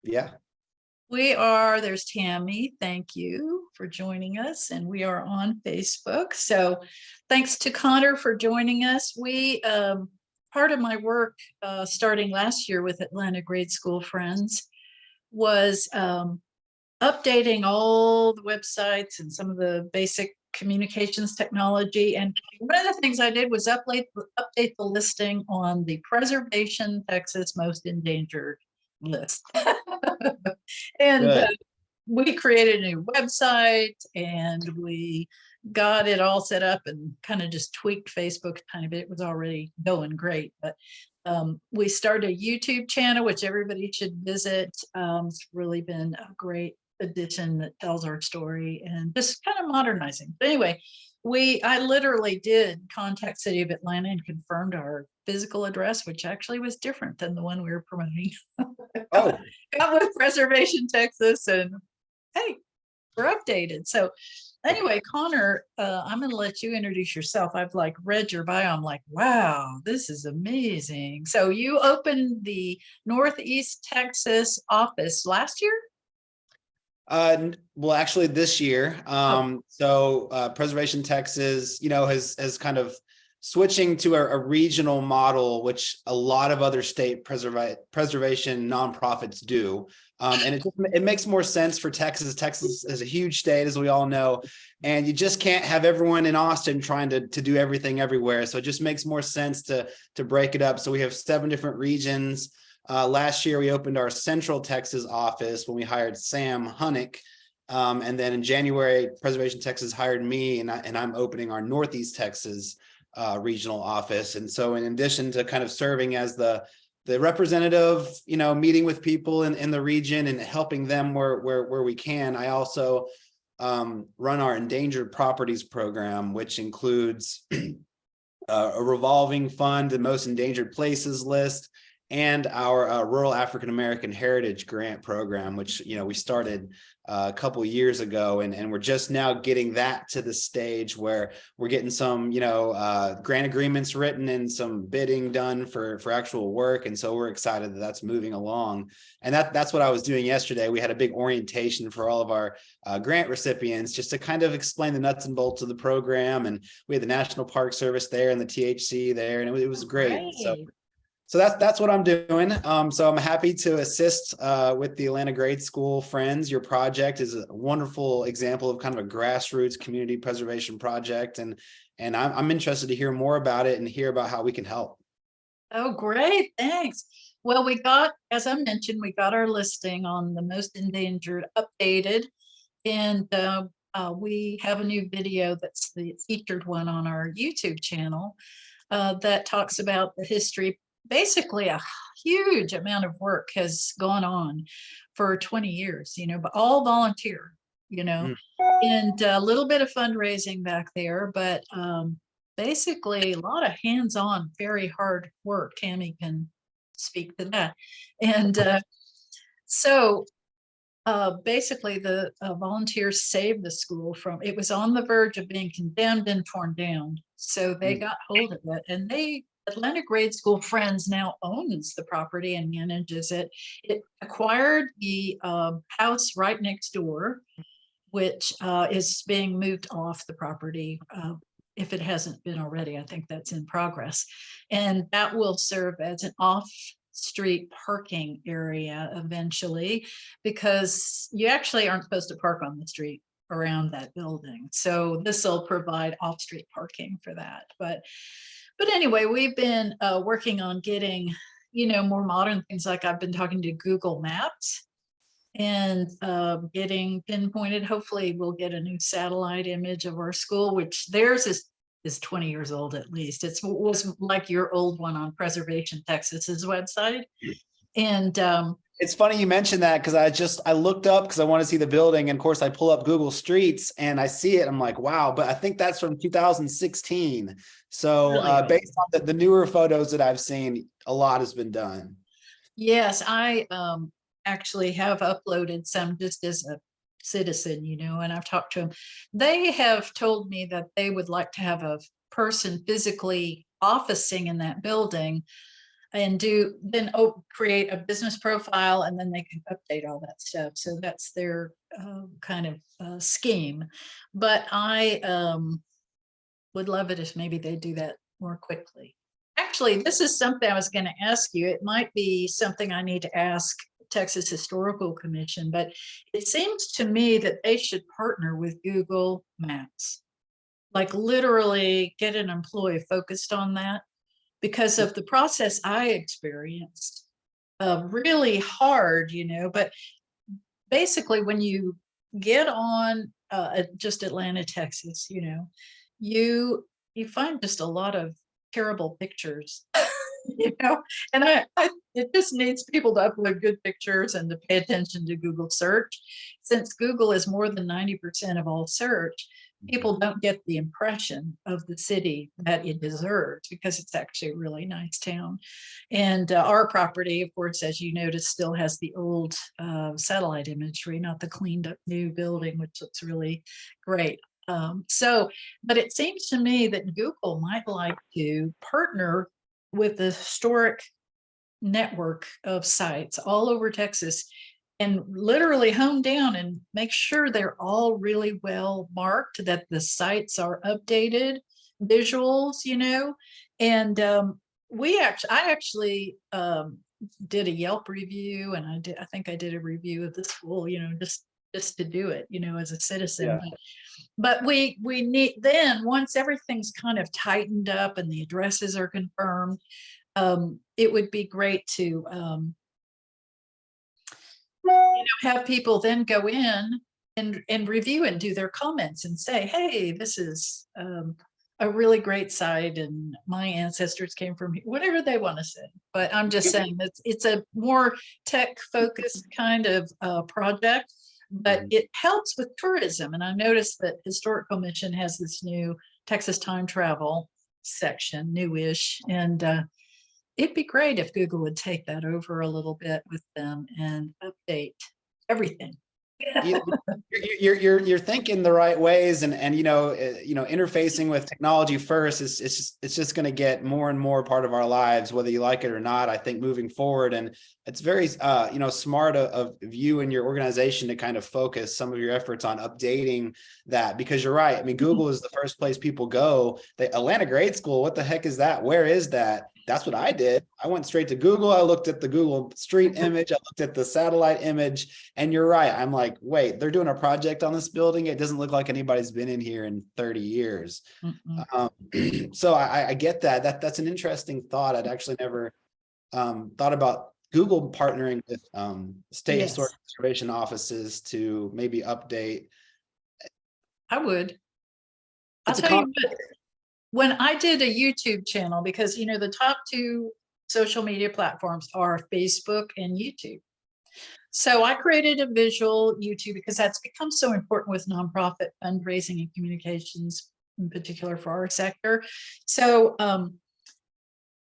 Yeah. There's Tammy. Thank you for joining us. And we are on Facebook. So thanks to Connor for joining us. Part of my work starting last year with Atlanta Grade School Friends was updating all the websites and some of the basic communications technology. And one of the things I did was update the listing on the Preservation Texas Most Endangered list. And Good. we created a new website and we got it all set up and kind of just tweaked Facebook a tiny bit. It was already going great, but we started a YouTube channel, which everybody should visit. It's really been a great addition that tells our story and just kind of modernizing. But anyway, I literally did contact City of Atlanta and confirmed our physical address, which actually was different than the one we were promoting. Oh, Got with Preservation Texas, and hey, we're updated. So anyway, Connor, I'm going to let you introduce yourself. I've like read your bio. I'm like, wow, this is amazing. So you opened the Northeast Texas office last year? well, actually this year. Oh, Preservation Texas, has kind of switching to a regional model, which a lot of other state preservation nonprofits do. And it makes more sense for Texas. Texas is a huge state, as we all know, and you just can't have everyone in Austin trying to do everything everywhere. So it just makes more sense to break it up. So we have 7 different regions. Last year, we opened our Central Texas office when we hired Sam Hunnick. And then in January, Preservation Texas hired me, and I'm opening our Northeast Texas regional office. And so in addition to kind of serving as the representative, meeting with people in the region and helping them where we can, I also run our endangered properties program, which includes a revolving fund, the most endangered places list, and our rural African American heritage grant program, which we started a couple of years ago, and we're just now getting that to the stage where we're getting some grant agreements written and some bidding done for actual work. And so we're excited that that's moving along. And that's what I was doing yesterday. We had a big orientation for all of our grant recipients, just to kind of explain the nuts and bolts of the program. And we had the National Park Service there and the THC there, and it was great. So that's what I'm doing. So I'm happy to assist with the Atlanta Grade School Friends. Your project is a wonderful example of kind of a grassroots community preservation project, and I'm interested to hear more about it and hear about how we can help. Oh, great. Thanks. Well, as I mentioned, we got our listing on the most endangered updated, and we have a new video that's the featured one on our YouTube channel that talks about the history. Basically, a huge amount of work has gone on for 20 years, but all volunteer, Mm. and a little bit of fundraising back there, but basically a lot of hands-on, very hard work. Tammy can speak to that. And so basically the volunteers saved the school from, it was on the verge of being condemned and torn down. So they Mm. got hold of it, and Atlanta Grade School Friends now owns the property and manages it. It acquired the house right next door, which is being moved off the property. If it hasn't been already, I think that's in progress. And that will serve as an off-street parking area eventually, because you actually aren't supposed to park on the street around that building. So this will provide off-street parking for that. But anyway, we've been working on getting, more modern things. Like I've been talking to Google Maps and getting pinpointed. Hopefully we'll get a new satellite image of our school, which theirs is 20 years old at least. It was like your old one on Preservation Texas's website. And It's funny you mentioned that, because I looked up because I want to see the building, and of course I pull up Google Streets and I see it. I'm like, wow, but I think that's from 2016. So really old. based on the newer photos that I've seen, a lot has been done. Yes, I actually have uploaded some just as a citizen, and I've talked to them. They have told me that they would like to have a person physically officing in that building and create a business profile, and then they can update all that stuff. So that's their kind of scheme. But I would love it if maybe they do that more quickly. Actually, this is something I was going to ask you. It might be something I need to ask Texas Historical Commission, but it seems to me that they should partner with Google Maps, like literally get an employee focused on that, because of the process I experienced. Really hard, but basically when you get on just Atlanta, Texas, you find just a lot of terrible pictures. And it just needs people to upload good pictures and to pay attention to Google search. Since Google is more than 90% of all search, people don't get the impression of the city that it deserves, because it's actually a really nice town. And our property, of course, as you notice, still has the old satellite imagery, not the cleaned up new building, which looks really great. But it seems to me that Google might like to partner with the historic network of sites all over Texas and literally hone down and make sure they're all really well marked, that the sites are updated, visuals, and I actually did a Yelp review, and I think I did a review of the school, just to do it, as a citizen. Yeah. But we need, then once everything's kind of tightened up and the addresses are confirmed, it would be great to have people then go in and review and do their comments and say, hey, this is a really great site and my ancestors came from here, whatever they want to say. But I'm just saying that it's a more tech focused kind of project, but it helps with tourism. And I noticed that Historic Commission has this new Texas time travel section, newish, and it'd be great if Google would take that over a little bit with them and update everything. You're thinking the right ways, and interfacing with technology first is it's just going to get more and more part of our lives, whether you like it or not, I think, moving forward. And it's very smart of you and your organization to kind of focus some of your efforts on updating that, because you're right. I mean, Google is the first place people go. The Atlanta Grade School, what the heck is that? Where is that? That's what I did. I went straight to Google. I looked at the Google Street image. I looked at the satellite image, and you're right. I'm like, wait, they're doing a project on this building. It doesn't look like anybody's been in here in 30 years. So I get that. That's an interesting thought. I'd actually never thought about Google partnering with state historic preservation offices to maybe update. I would. I'll tell you what, when I did a YouTube channel, because the top two social media platforms are Facebook and YouTube. So I created a visual YouTube because that's become so important with nonprofit fundraising and communications, in particular for our sector. So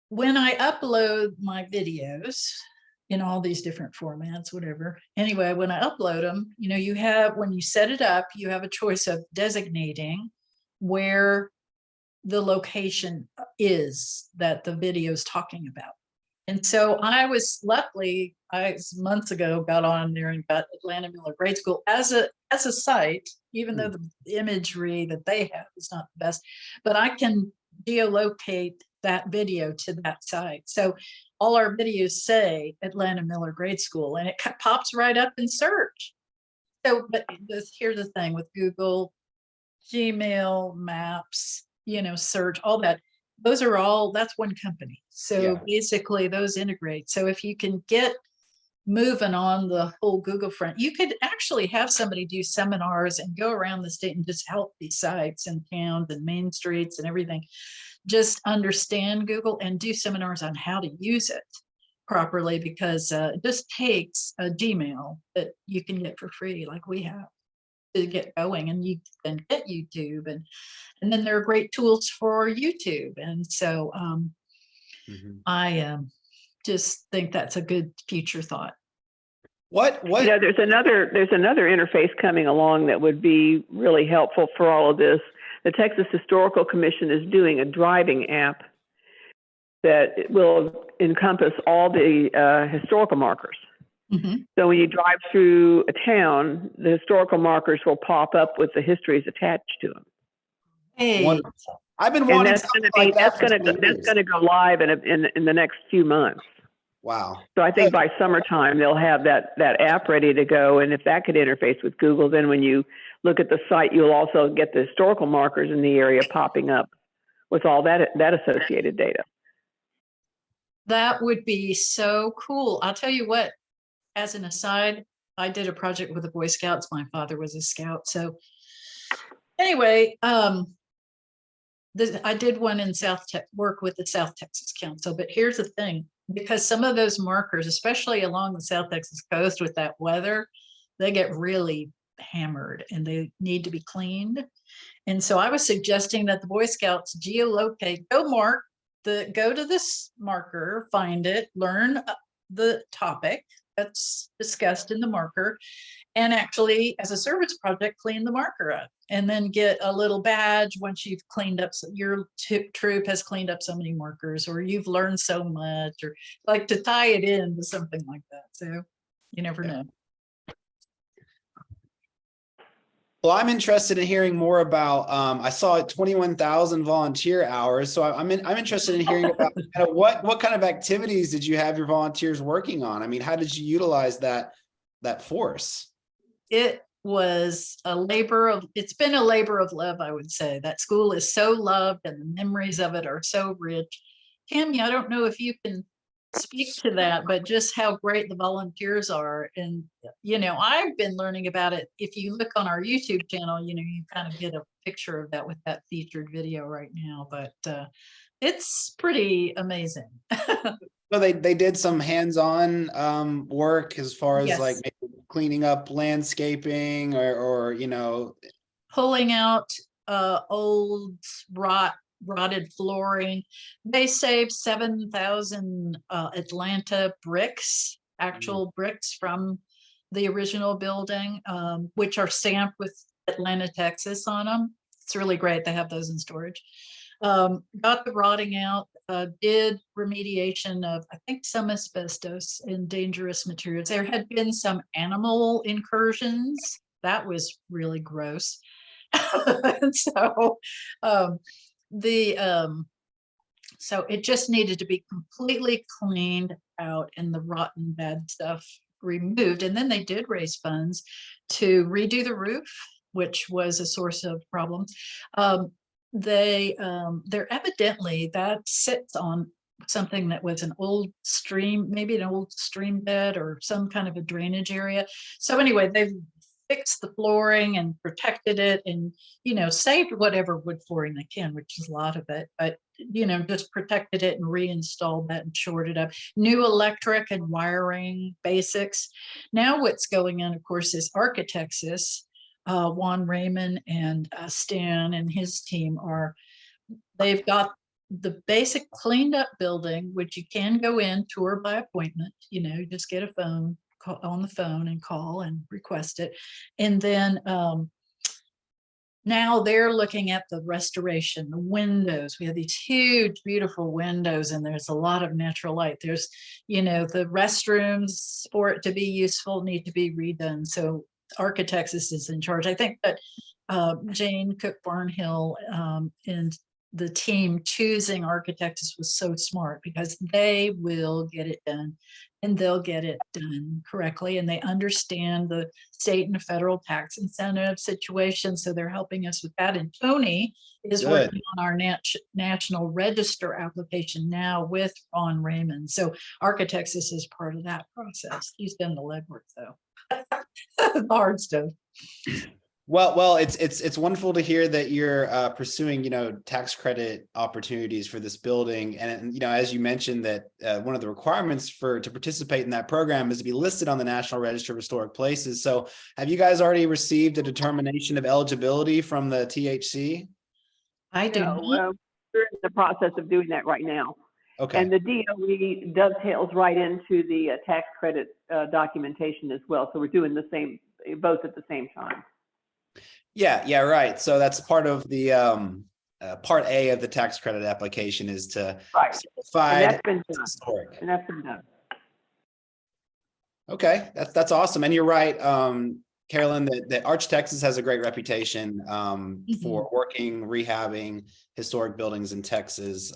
when I upload my videos in all these different formats, whatever, anyway, when I upload them, you have, when you set it up, you have a choice of designating where the location is that the video is talking about. And so I was luckily, months ago got on there and got Atlanta Miller Grade School as a site, even though the imagery that they have is not the best, but I can geolocate that video to that site. So all our videos say Atlanta Miller Grade School, and it pops right up in search. So, but here's the thing with Google, Gmail, Maps, search, all that, those are all, that's one company. So basically those integrate. So if you can get moving on the whole Google front, you could actually have somebody do seminars and go around the state and just help these sites and towns and main streets and everything just understand Google and do seminars on how to use it properly, because it just takes a Gmail that you can get for free, like we have, to get going, and you can get YouTube, and then there are great tools for YouTube. And so I just think that's a good future thought. What there's another interface coming along that would be really helpful for all of this. The Texas Historical Commission is doing a driving app that it will encompass all the historical markers. Mhm. So when you drive through a town, the historical markers will pop up with the histories attached to them. Hey, Wonderful. I've been And wanting that's something going to be like that for 20 that's years. going to go live in the next few months. Wow. So I think by summertime they'll have that app ready to go, and if that could interface with Google, then when you look at the site, you'll also get the historical markers in the area popping up with all that associated data. that would be so cool. I'll tell you what, as an aside, I did a project with the Boy Scouts. My father was a scout. So anyway, I did one in work with the South Texas Council, but here's the thing, because some of those markers, especially along the South Texas coast with that weather, they get really hammered and they need to be cleaned. And so I was suggesting that the Boy Scouts geolocate, go to this marker, find it, learn the topic that's discussed in the marker, and actually as a service project, clean the marker up and then get a little badge once you've cleaned up, your troop has cleaned up so many markers, or you've learned so much, or like to tie it in to something like that. So you never know. Well, I'm interested in hearing more about, I saw 21,000 volunteer hours. So I'm interested in hearing about kind of what kind of activities did you have your volunteers working on? I mean, how did you utilize that force? It was it's been a labor of love, I would say. That school is so loved and the memories of it are so rich. Tammy, I don't know if you can speak to that, but just how great the volunteers are. And, I've been learning about it. If you look on our YouTube channel, you kind of get a picture of that with that featured video right now, but it's pretty amazing. So they did some hands-on work as far as Yes. like maybe cleaning up landscaping or Pulling out old rotted flooring. They saved 7,000 Atlanta bricks, actual bricks from the original building, which are stamped with Atlanta, Texas on them. It's really great. They have those in storage. Got the rotting out, did remediation of, I think, some asbestos and dangerous materials. There had been some animal incursions. That was really gross. So so it just needed to be completely cleaned out and the rotten bad stuff removed. And then they did raise funds to redo the roof, which was a source of problems. They're evidently, that sits on something that was an old stream, maybe an old stream bed or some kind of a drainage area. So anyway, they've fixed the flooring and protected it and, saved whatever wood flooring they can, which is a lot of it, but, just protected it and reinstalled that and shored it up. New electric and wiring basics. Now what's going on, of course, is Architectus, Juan Raymond and Stan and his team they've got the basic cleaned up building, which you can go in, tour by appointment, just get a phone call on the phone and call and request it. And then now they're looking at the restoration, the windows. We have these huge, beautiful windows, and there's a lot of natural light. There's, the restrooms, for it to be useful, need to be redone. So Architectus is in charge. I think that Jane Cook Barnhill and the team choosing Architectus was so smart, because they will get it done and they'll get it done correctly. And they understand the state and federal tax incentive situation. So they're helping us with that. And Tony is working on our national register application now with Ron Raymond. So Architectus is part of that process. He's done the legwork though. The hard stuff. Well, it's wonderful to hear that you're pursuing, tax credit opportunities for this building. And, as you mentioned that one of the requirements to participate in that program is to be listed on the National Register of Historic Places. So have you guys already received a determination of eligibility from the THC? I do. No, we're in the process of doing that right now. Okay. And the DOE dovetails right into the tax credit documentation as well. So we're doing both at the same time. Yeah, right. So that's part of the part A of the tax credit application is to Right. And certify that's been done. historic. And that's been done. Okay, that's awesome. And you're right, Carolyn, that Arch Texas has a great reputation for working, rehabbing historic buildings in Texas.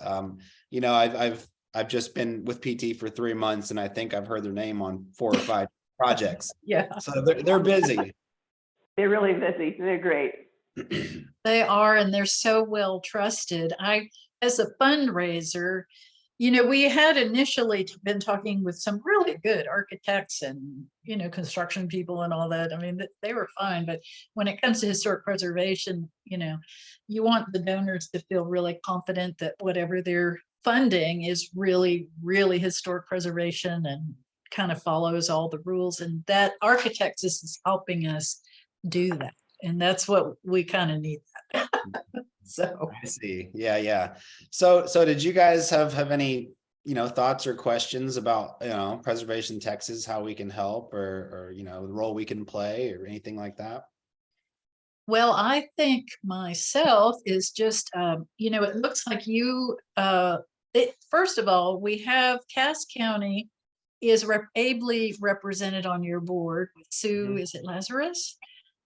You know, I've just been with PT for 3 months, and I think I've heard their name on 4 or 5 projects. Yeah, So they're busy. They're really busy. They're great. they are, and they're so well trusted. As a fundraiser, you know, we had initially been talking with some really good architects and, you know, construction people and all that. I mean, they were fine, but when it comes to historic preservation, you know, you want the donors to feel really confident that whatever they're funding is really, really historic preservation and kind of follows all the rules. And that Architects is helping us do that. And that's what we kind of need. So I see. Yeah. So did you guys have any, you know, thoughts or questions about, you know, Preservation Texas, how we can help or, you know, the role we can play or anything like that? well, I think myself is just, you know, it looks like you, first of all, we have Cass County is ably represented on your board with Sue, is it Lazarus?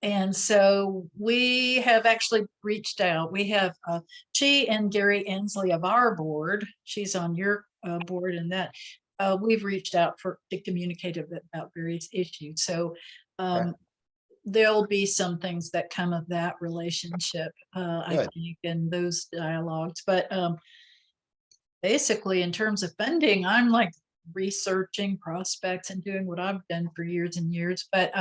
And so we have actually reached out. We have she and Gary Ensley of our board. She's on your board, and that we've reached out to communicate about various issues. So Okay. there'll be some things that come of that relationship, I Good. think, in those dialogues. But basically, in terms of funding, I'm like researching prospects and doing what I've done for years and years. But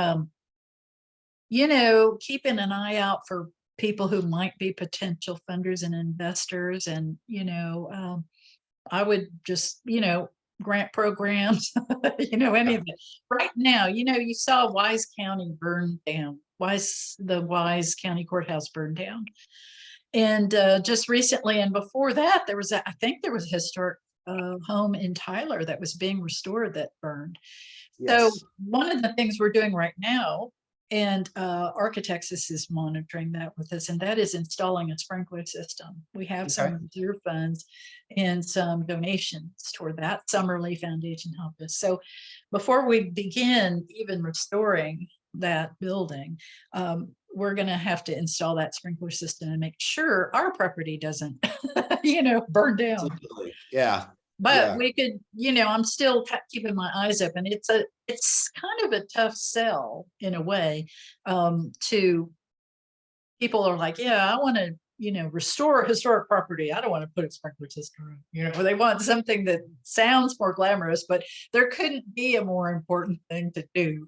you know, keeping an eye out for people who might be potential funders and investors. And, you know, I would just, you know, grant programs, you know, any of it. Right now, you know, you saw Wise County burn down. The Wise County Courthouse burned down. And just recently, and before that, I think there was a historic home in Tyler that was being restored that burned. So Yes. one of the things we're doing right now, and Architects is monitoring that with us, and that is installing a sprinkler system. We have some Okay. reserve funds and some donations toward that. Summerlee Foundation helped us. So before we begin even restoring that building, we're going to have to install that sprinkler system and make sure our property doesn't, you know, burn down. Absolutely. Yeah. But Yeah. we could, you know, I'm still keeping my eyes open. It's kind of a tough sell in a way, to people are like, yeah, I want to, you know, restore a historic property. I don't want to put a sprinkler system in, you know, they want something that sounds more glamorous, but there couldn't be a more important thing to do.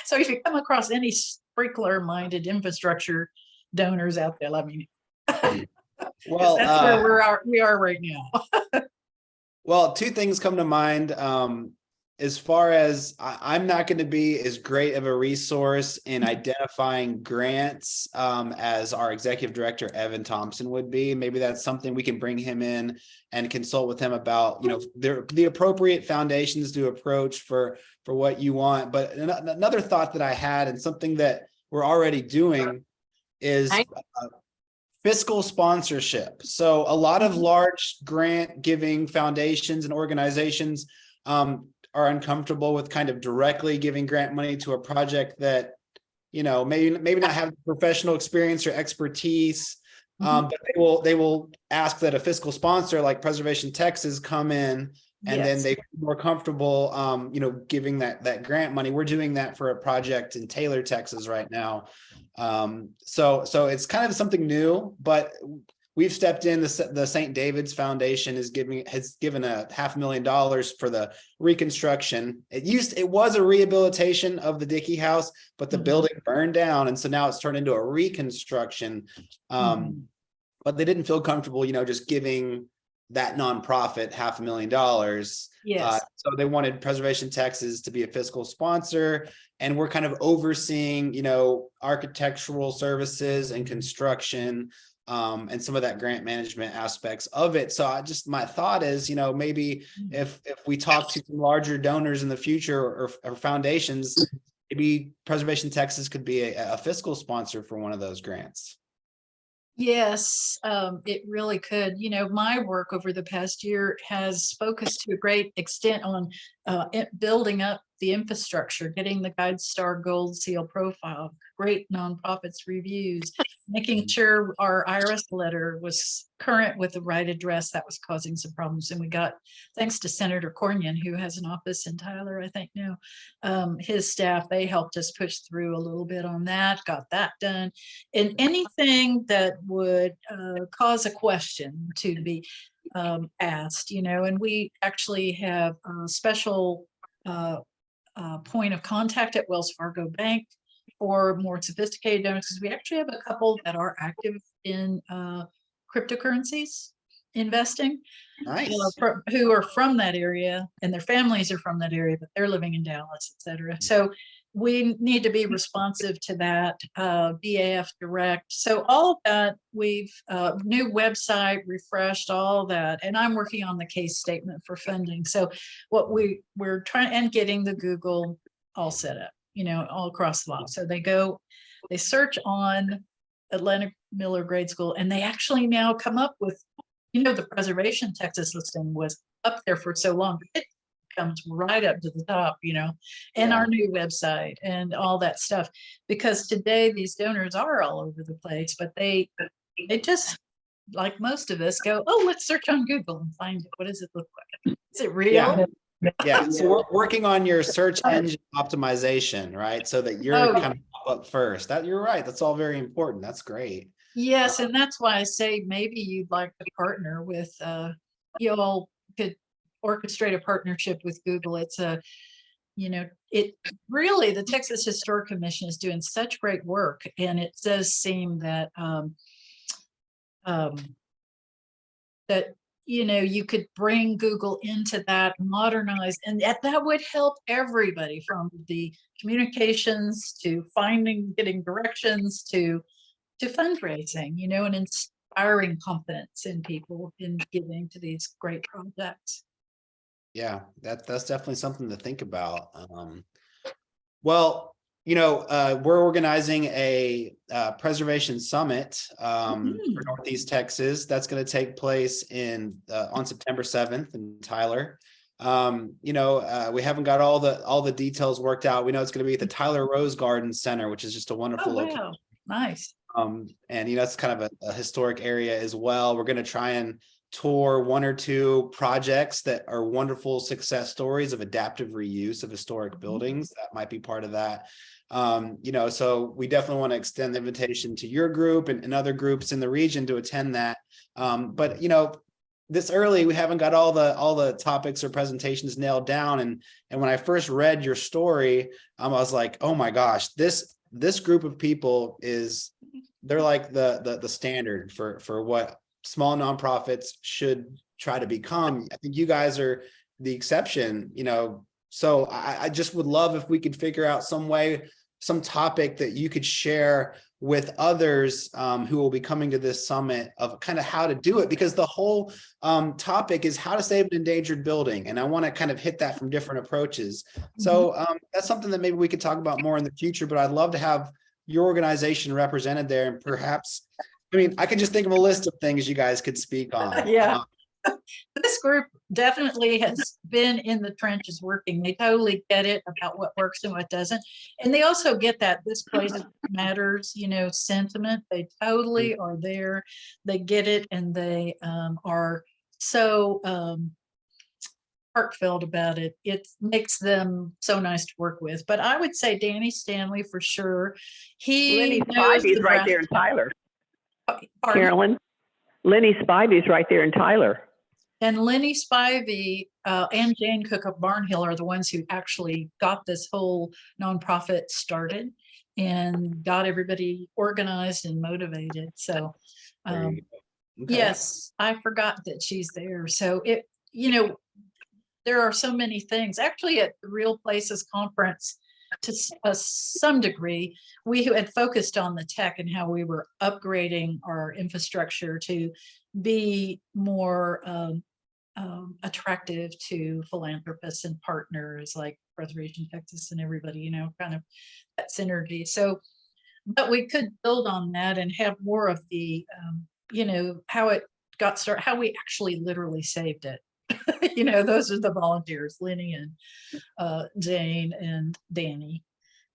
So if you come across any sprinkler minded infrastructure donors out there, let me know. Well, That's where we are right now. well, 2 things come to mind. As far as I'm not going to be as great of a resource in identifying grants as our executive director, Evan Thompson, would be. Maybe that's something we can bring him in and consult with him about, you know, the appropriate foundations to approach for what you want. But another thought that I had, and something that we're already doing, is fiscal sponsorship. So a lot of large grant giving foundations and organizations are uncomfortable with kind of directly giving grant money to a project that, you know, maybe not have professional experience or expertise, but they will ask that a fiscal sponsor like Preservation Texas come in, and then they feel more comfortable, you know, giving that grant money. We're doing that for a project in Taylor, Texas right now. So it's kind of something new, but we've stepped in. The St. David's Foundation has given $500,000 for the reconstruction. It was a rehabilitation of the Dickey House, but the building burned down, and so now it's turned into a reconstruction. But they didn't feel comfortable, you know, just giving that nonprofit $500,000. Yes. So they wanted Preservation Texas to be a fiscal sponsor, and we're kind of overseeing, you know, architectural services and construction, and some of that grant management aspects of it. So my thought is, you know, maybe if we talk to some larger donors in the future or foundations, maybe Preservation Texas could be a fiscal sponsor for one of those grants. Yes, it really could. You know, my work over the past year has focused to a great extent on building up the infrastructure, getting the GuideStar Gold Seal profile, great nonprofits reviews, making sure our IRS letter was current with the right address. That was causing some problems. And we got, thanks to Senator Cornyn, who has an office in Tyler, I think now, his staff, they helped us push through a little bit on that, got that done. And anything that would cause a question to be asked, you know, and we actually have a special point of contact at Wells Fargo Bank for more sophisticated donors, because we actually have a couple that are active in cryptocurrencies investing, Nice. who are from that area, and their families are from that area, but they're living in Dallas, et cetera. So we need to be responsive to that, BAF Direct. So all of that, we've new website, refreshed all that, and I'm working on the case statement for funding. So what we're trying, and getting the Google all set up, you know, all across the lot. So they search on Atlantic Miller Grade School, and they actually now come up with, you know, the Preservation Texas listing was up there for so long. It comes right up to the top, you know, and Yeah. our new website and all that stuff. Because today these donors are all over the place, but they just, like most of us, go, oh, let's search on Google and find it. What does it look like? Is it real? Yeah. Yeah, so we're working on your search engine optimization, right? So that you're Oh, kind of pop up first. That you're right. That's all very important. That's great. yes, and that's why I say maybe you'd like to partner with, you all could orchestrate a partnership with Google. It's a, you know, it really, the Texas Historic Commission is doing such great work, and it does seem that um, that, you know, you could bring Google into that, modernize, and that would help everybody, from the communications to finding, getting directions to fundraising, you know, and inspiring confidence in people in giving to these great projects. Yeah, that's definitely something to think about. Well, you know, we're organizing a preservation summit for Northeast Texas. That's going to take place on September 7th in Tyler. You know, we haven't got all the details worked out. We know it's going to be at the Tyler Rose Garden Center, which is just a Oh, wonderful location. wow. Nice. And you know, it's kind of a historic area as well. We're going to try and tour one or two projects that are wonderful success stories of adaptive reuse of historic buildings. That might be part of that. You know, so we definitely want to extend the invitation to your group and other groups in the region to attend that. But you know, this early, we haven't got all the topics or presentations nailed down. And when I first read your story, I was like, oh my gosh, this group of people they're like the standard for what small nonprofits should try to become. I think you guys are the exception, you know, so I just would love if we could figure out some way, some topic that you could share with others who will be coming to this summit, of kind of how to do it, because the whole topic is how to save an endangered building. And I want to kind of hit that from different approaches. So that's something that maybe we could talk about more in the future, but I'd love to have your organization represented there. And perhaps, I mean, I could just think of a list of things you guys could speak on. Yeah. This group definitely has been in the trenches working. They totally get it about what works and what doesn't. And they also get that this place matters, you know, sentiment. They totally are there. They get it, and they are so heartfelt about it. It makes them so nice to work with. But I would say Danny Stanley for sure. He Lenny knows Spivey's the right there in Tyler. Pardon? Carolyn, Lenny Spivey's right there in Tyler. And Lenny Spivey and Jane Cook of Barnhill are the ones who actually got this whole nonprofit started and got everybody organized and motivated. So Okay. yes, I forgot that she's there. So it, you know, there are so many things. Actually, at the Real Places conference, to some degree, we had focused on the tech and how we were upgrading our infrastructure to be more attractive to philanthropists and partners like Preservation Texas and everybody, you know, kind of that synergy. So But we could build on that and have more of the, how it got started, how we actually literally saved it. Those are the volunteers, Lenny and Jane and Danny.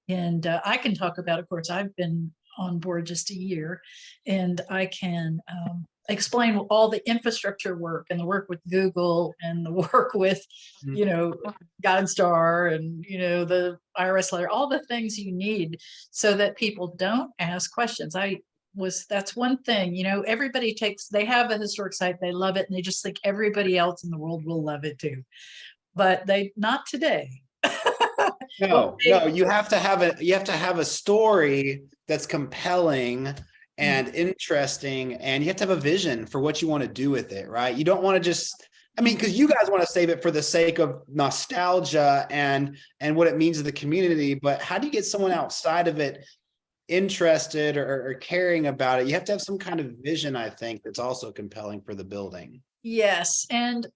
And I can talk about, of course, I've been on board just a year, and I can explain all the infrastructure work and the work with Google and the work with, GuideStar and, the IRS letter, all the things you need so that people don't ask questions. That's one thing, everybody they have a historic site, they love it, and they just think everybody else in the world will love it too. But not today. No, you have to have a story that's compelling and interesting, and you have to have a vision for what you want to do with it, right? You don't want to just, because you guys want to save it for the sake of nostalgia and what it means to the community, but how do you get someone outside of it interested or caring about it? You have to have some kind of vision, I think, that's also compelling for the building. Yes, and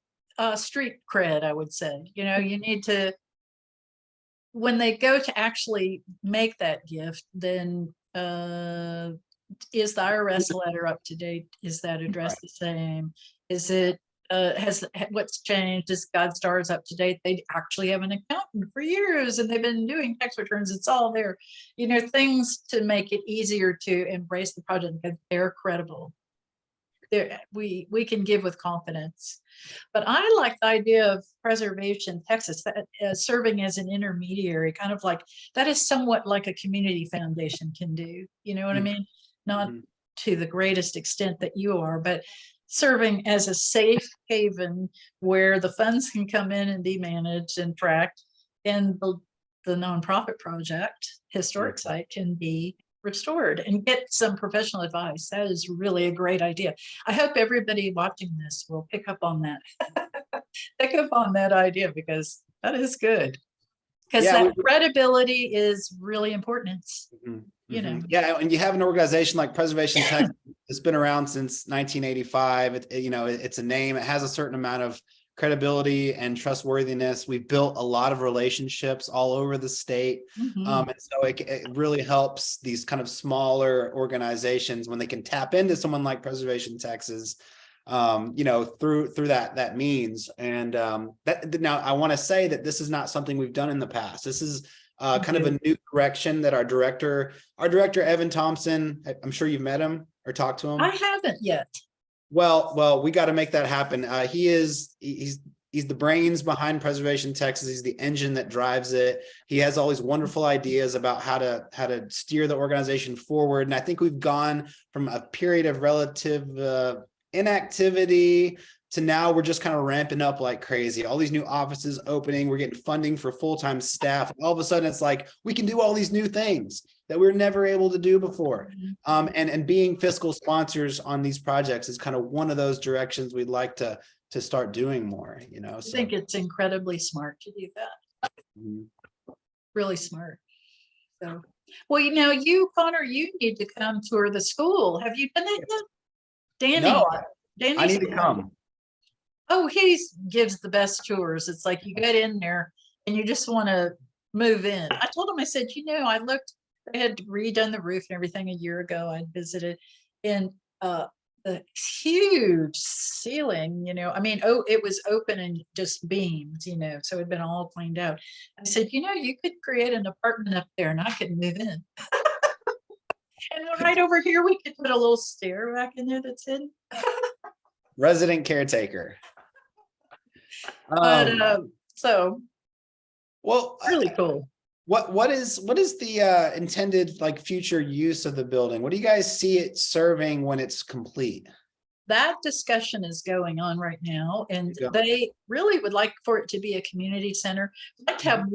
street cred, I would say. You need to, when they go to actually make that gift, then is the IRS letter up to date? Is that address the same? Is it what's changed? Is GuideStar up to date? They actually have an accountant for years and they've been doing tax returns. It's all there, things to make it easier to embrace the project because they're credible. We can give with confidence. But I like the idea of Preservation Texas that serving as an intermediary, kind of like that is somewhat like a community foundation can do. You know what I mean? Not to the greatest extent that you are, but serving as a safe haven where the funds can come in and be managed and tracked, and the nonprofit project, historic site, can be restored and get some professional advice. That is really a great idea. I hope everybody watching this will pick up on that. Pick up on that idea because that is good. Because that credibility is really important. It's, Yeah, and you have an organization like Preservation Texas that's been around since 1985. It's a name. It has a certain amount of credibility and trustworthiness. We've built a lot of relationships all over the state. And so it really helps these kind of smaller organizations when they can tap into someone like Preservation Texas, through that means. And that now I want to say that this is not something we've done in the past. This is kind of a new direction that our director, Evan Thompson, I'm sure you've met him or talked to him. I haven't yet. Well, we got to make that happen. He's the brains behind Preservation Texas. He's the engine that drives it. He has all these wonderful ideas about how to steer the organization forward. And I think we've gone from a period of relative inactivity to now we're just kind of ramping up like crazy. All these new offices opening, we're getting funding for full-time staff. All of a sudden it's like, we can do all these new things that we were never able to do before. And being fiscal sponsors on these projects is kind of one of those directions we'd like to start doing more, I think it's incredibly smart to do that. Really smart. So, well, you, Connor, you need to come tour the school. Have you done that yet? Danny. No, Danny's I need to come. Oh, he gives the best tours. It's like you get in there and you just want to move in. I told him, I said, I looked, they had redone the roof and everything a year ago. I'd visited, and the huge ceiling, it was open and just beams, so it'd been all cleaned out. I said, you could create an apartment up there and I could move in. And right over here, we could put a little stair back in there that's in. Resident caretaker. So well, really cool. What is the intended future use of the building? What do you guys see it serving when it's complete? That discussion is going on right now, and they really would like for it to be a community center. I'd like to have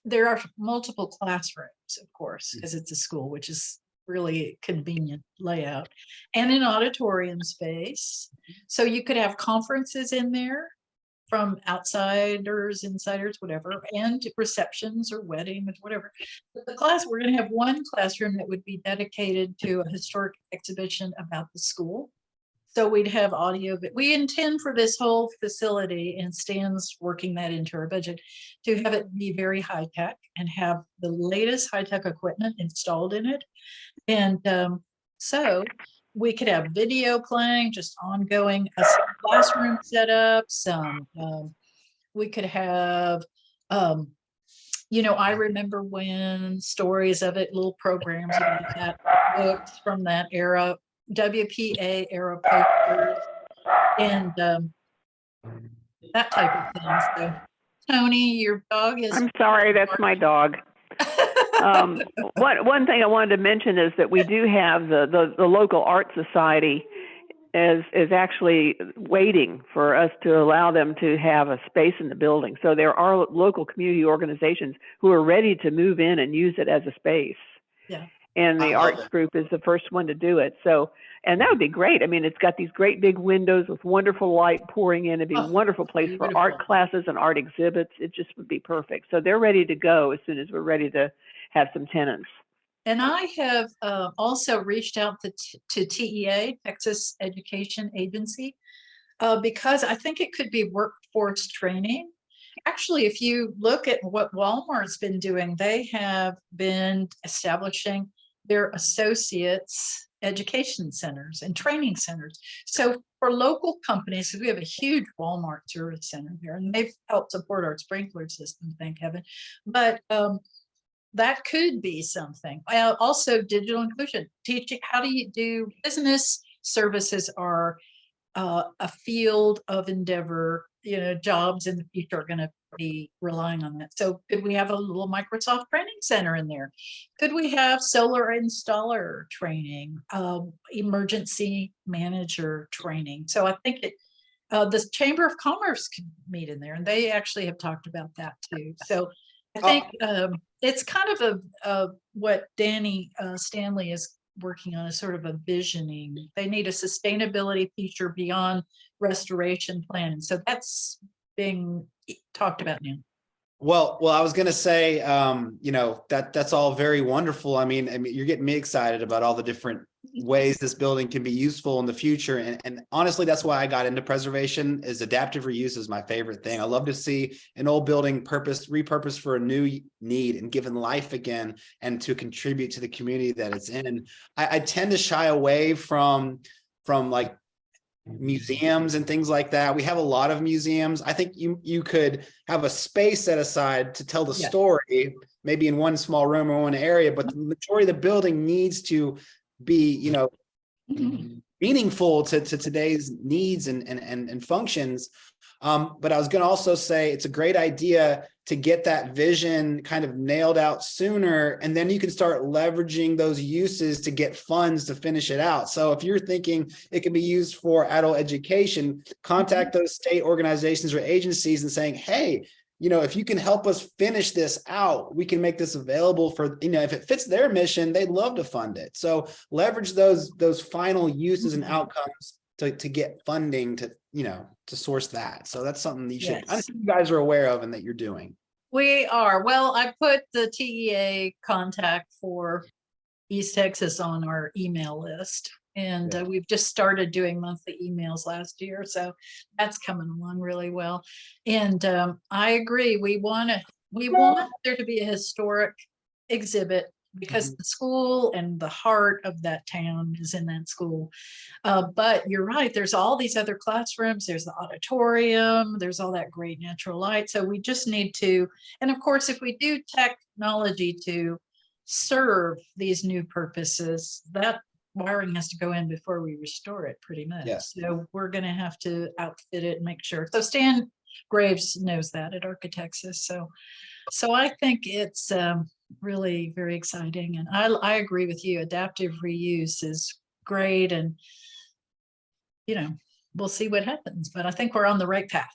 there are multiple classrooms, of course, because it's a school, which is really convenient layout, and an auditorium space. So you could have conferences in there from outsiders, insiders, whatever, and receptions or weddings, whatever. But we're going to have one classroom that would be dedicated to a historic exhibition about the school. So we'd have audio, but we intend for this whole facility, and Stan's working that into our budget, to have it be very high tech and have the latest high tech equipment installed in it. And so we could have video playing, just ongoing, a classroom setup, some, we could have, I remember when stories of it, little programs about that, books from that era, WPA era posters, and that type of thing. So, Tony, your dog is. I'm sorry, that's my dog. One thing I wanted to mention is that we do have the local art society is actually waiting for us to allow them to have a space in the building. So there are local community organizations who are ready to move in and use it as a space. Yeah. And the arts group is the first one to do it. So, and that would be great. I mean, it's got these great big windows with wonderful light pouring in. It'd be a wonderful place for art classes and art exhibits. It just would be perfect. So they're ready to go as soon as we're ready to have some tenants. And I have also reached out to TEA, Texas Education Agency, because I think it could be workforce training. Actually, if you look at what Walmart's been doing, they have been establishing their associates education centers and training centers. So for local companies, we have a huge Walmart service center here, and they've helped support our sprinkler system, thank heaven. But that could be something. Also, digital inclusion, teaching, how do you do business services are a field of endeavor, jobs in the future are going to be relying on that. So could we have a little Microsoft training center in there? Could we have solar installer training, emergency manager training? So I think the Chamber of Commerce could meet in there, and they actually have talked about that too. So I think it's kind of what Danny Stanley is working on, is sort of a visioning. They need a sustainability feature beyond restoration plan. So that's being talked about now. Well, I was going to say, that's all very wonderful. I mean, you're getting me excited about all the different ways this building can be useful in the future. And honestly, that's why I got into preservation. Is adaptive reuse is my favorite thing. I love to see an old building repurposed for a new need and given life again, and to contribute to the community that it's in. I tend to shy away from like museums and things like that. We have a lot of museums. I think you could have a space set aside to tell the story, maybe in one small room or one area, but the majority of the building needs to be, meaningful to today's needs and functions. But I was going to also say it's a great idea to get that vision kind of nailed out sooner, and then you can start leveraging those uses to get funds to finish it out. So if you're thinking it can be used for adult education, contact those state organizations or agencies and saying, hey, if you can help us finish this out, we can make this available for, if it fits their mission, they'd love to fund it. So leverage those final uses and outcomes to get funding to source that. So that's something that you should, I think you guys are aware of and that you're doing. We are. Well, I put the TEA contact for East Texas on our email list. And we've just started doing monthly emails last year. So that's coming along really well. And I agree. We want there to be a historic exhibit, because the school and the heart of that town is in that school. But you're right, there's all these other classrooms, there's the auditorium, there's all that great natural light. So we just need to, and of course, if we do technology to serve these new purposes, that wiring has to go in before we restore it pretty much. Yes. So we're going to have to outfit it and make sure. So Stan Graves knows that at Architexas. So I think it's really very exciting. And I agree with you. Adaptive reuse is great. And, we'll see what happens, but I think we're on the right path.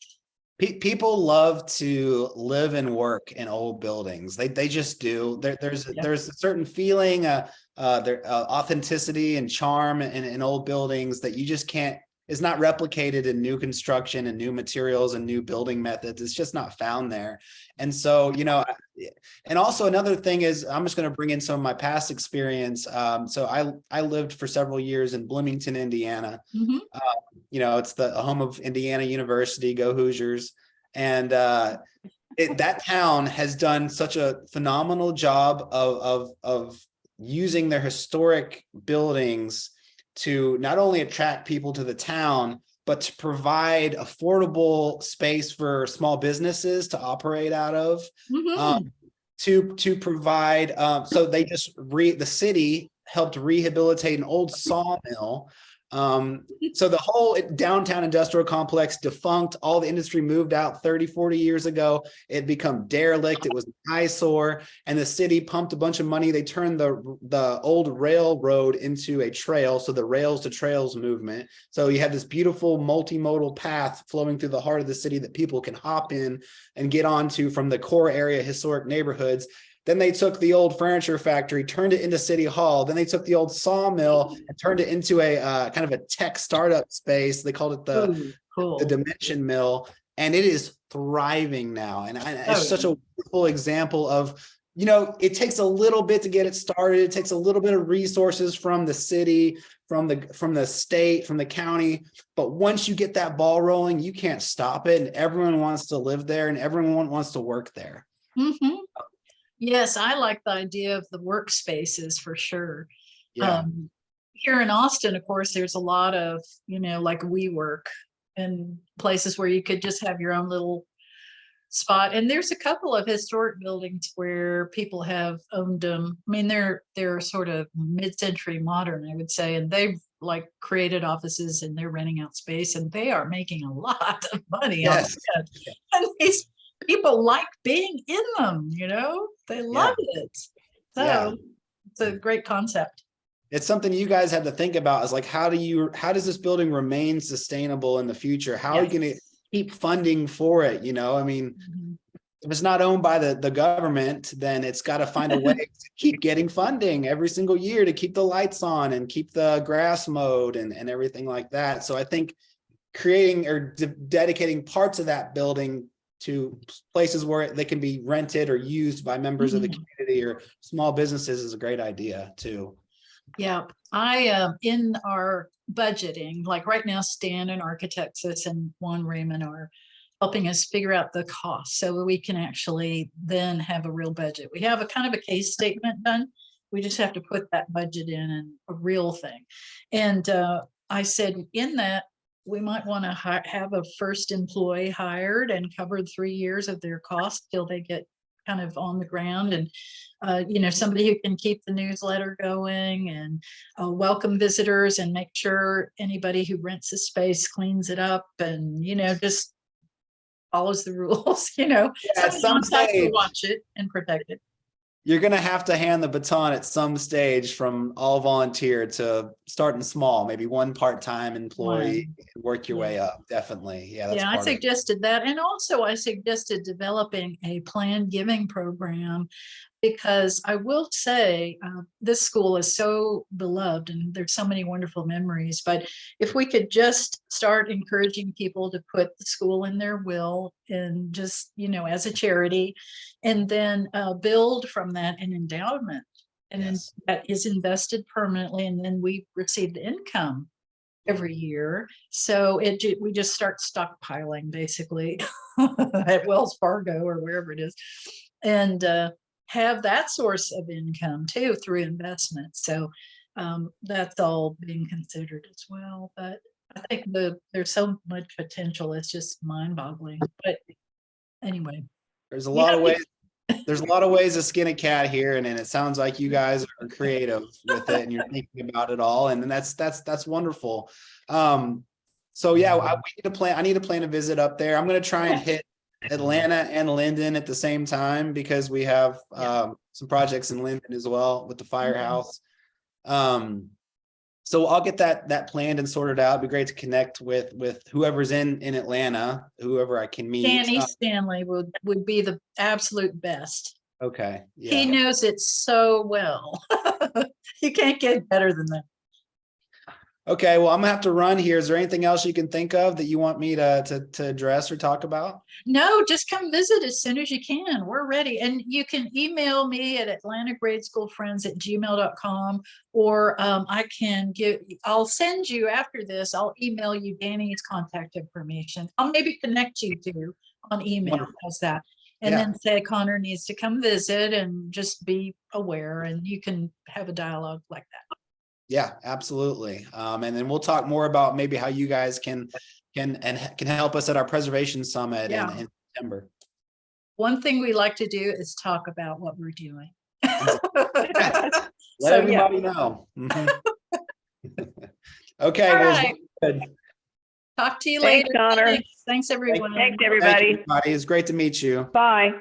People love to live and work in old buildings. They just do. There's a certain feeling, authenticity and charm in old buildings that you just can't is not replicated in new construction and new materials and new building methods. It's just not found there. And so, you know, and also another thing is, I'm just going to bring in some of my past experience. So I lived for several years in Bloomington, Indiana. Mhm. You know, it's the home of Indiana University, go Hoosiers. And that town has done such a phenomenal job of using their historic buildings to not only attract people to the town, but to provide affordable space for small businesses to operate out of. Mhm. To provide, so they just the city helped rehabilitate an old sawmill. So the whole downtown industrial complex defunct, all the industry moved out 30, 40 years ago. It become derelict. It was an eyesore, and the city pumped a bunch of money. They turned the old railroad into a trail. So the Rails to Trails movement. So you have this beautiful multimodal path flowing through the heart of the city that people can hop in and get onto from the core area historic neighborhoods. Then they took the old furniture factory, turned it into City Hall. Then they took the old sawmill and turned it into a kind of a tech startup space. They called it the Ooh, cool. Dimension Mill, and it is thriving now. And it's such a wonderful example of, you know, it takes a little bit to get it started. It takes a little bit of resources from the city, from the state, from the county. But once you get that ball rolling, you can't stop it. And everyone wants to live there and everyone wants to work there. Mhm. Yes, I like the idea of the workspaces for sure. Yeah. Here in Austin, of course, there's a lot of, you know, like WeWork and places where you could just have your own little spot. And there's a couple of historic buildings where people have owned them. I mean, they're sort of mid-century modern, I would say, and they've like created offices and they're renting out space and they are making a lot of money on Yes. it. And these people like being in them, you know, they love it. So Yeah. it's a great concept. It's something you guys have to think about, is like, how does this building remain sustainable in the future? How are you going to keep funding for it? You know, I mean, Mhm. if it's not owned by the government, then it's got to find a way to keep getting funding every single year to keep the lights on and keep the grass mowed and everything like that. So I think creating or dedicating parts of that building to places where they can be rented or used by members of the community or small businesses is a great idea too. Yeah, in our budgeting, like right now, Stan and Architectus and Juan Raymond are helping us figure out the cost so we can actually then have a real budget. We have a kind of a case statement done. We just have to put that budget in and a real thing. And I said in that, we might want to have a first employee hired and covered 3 years of their costs till they get kind of on the ground, and you know, somebody who can keep the newsletter going and welcome visitors and make sure anybody who rents a space cleans it up and, you know, just follows the rules, you know, Yeah, at somebody some else has to stage, watch it and protect it. you're going to have to hand the baton at some stage from all volunteer to starting small, maybe one part-time employee, and work your way up. Definitely. Yeah, that's Yeah, I part of it. suggested that. And also I suggested developing a planned giving program, because I will say this school is so beloved and there's so many wonderful memories. But if we could just start encouraging people to put the school in their will and just, you know, as a charity, and then build from that an endowment, and then Yes. that is invested permanently, and then we receive the income every year. So we just start stockpiling basically at Wells Fargo or wherever it is, and have that source of income too through investment. So that's all being considered as well. But I think there's so much potential. It's just mind-boggling. But anyway, There's a we lot have of to- ways. There's a lot of ways to skin a cat here, and it sounds like you guys are creative with it, and you're thinking about it all, and that's wonderful. So yeah, I need to plan a visit up there. I'm going to try and hit Atlanta and Linden at the same time because we have some projects in Linden as well with the firehouse. So I'll get that planned and sorted out. It'd be great to connect with whoever's in Atlanta, whoever I can meet. Danny Stanley would be the absolute best. Okay. He Yeah. knows it so well. You can't get better than that. Okay, well, I'm gonna have to run here. Is there anything else you can think of that you want me to address or talk about? No, just come visit as soon as you can. We're ready. And you can email me at atlanticgradeschoolfriends@gmail.com, or I'll send you after this, I'll email you Danny's contact information. I'll maybe connect you to on email. Wonderful. How's that? And Yeah. then say Connor needs to come visit and just be aware, and you can have a dialogue like that. Yeah, absolutely. And then we'll talk more about maybe how you guys can help us at our preservation summit in September. One thing we like to do is talk about what we're doing. Let So, everybody know. Mhm. Okay, All well, right. good. Talk to you Thanks, later. Connor. Thanks, everyone. Thanks, Thank you, everybody. everybody. It's great to meet you. Bye.